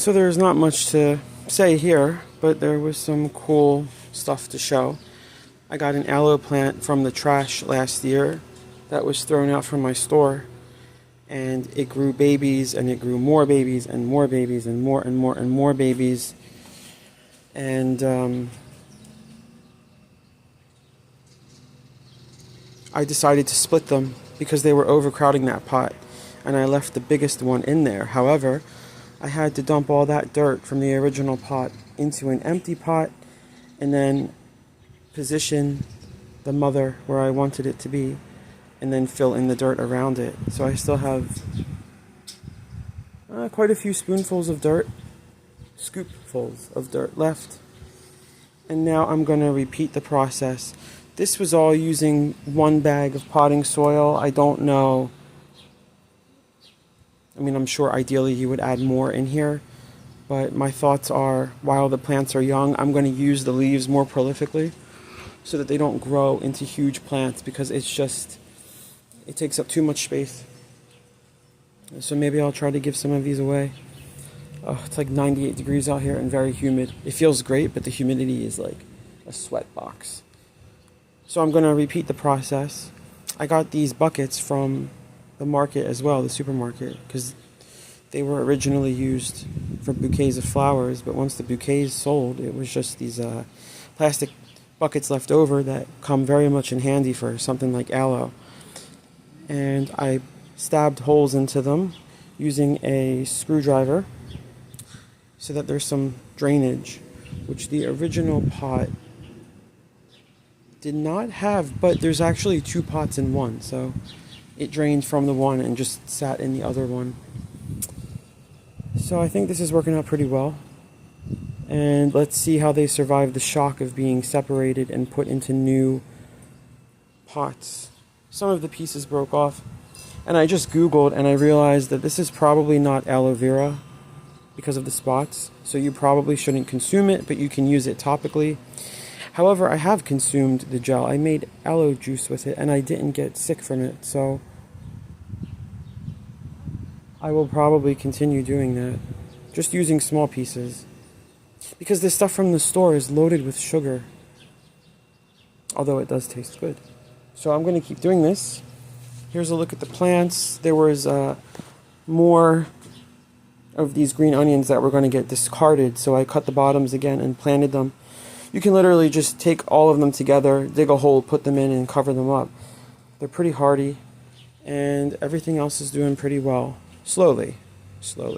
So there's not much to say here, but there was some cool stuff to show. I got an aloe plant from the trash last year that was thrown out from my store, and it grew babies, and it grew more babies, and more babies, and more and more and more babies. And I decided to split them because they were overcrowding that pot, and I left the biggest one in there. However, I had to dump all that dirt from the original pot into an empty pot and then position the mother where I wanted it to be and then fill in the dirt around it. So I still have quite a few scoopfuls of dirt left. And now I'm going to repeat the process. This was all using 1 bag of potting soil. I don't know. I mean, I'm sure ideally you would add more in here, but my thoughts are, while the plants are young, I'm going to use the leaves more prolifically so that they don't grow into huge plants, because it takes up too much space. So maybe I'll try to give some of these away. Oh, it's like 98 degrees out here and very humid. It feels great, but the humidity is like a sweat box. So I'm going to repeat the process. I got these buckets from the market as well, the supermarket, because they were originally used for bouquets of flowers, but once the bouquets sold, it was just these plastic buckets left over that come very much in handy for something like aloe. And I stabbed holes into them using a screwdriver so that there's some drainage, which the original pot did not have, but there's actually 2 pots in one, so it drained from the one and just sat in the other one. So I think this is working out pretty well. And let's see how they survive the shock of being separated and put into new pots. Some of the pieces broke off. And I just Googled and I realized that this is probably not aloe vera because of the spots. So you probably shouldn't consume it, but you can use it topically. However, I have consumed the gel. I made aloe juice with it and I didn't get sick from it. So I will probably continue doing that. Just using small pieces. Because the stuff from the store is loaded with sugar. Although it does taste good. So I'm going to keep doing this. Here's a look at the plants. There was more of these green onions that were going to get discarded. So I cut the bottoms again and planted them. You can literally just take all of them together, dig a hole, put them in, and cover them up. They're pretty hardy. And everything else is doing pretty well. Slowly.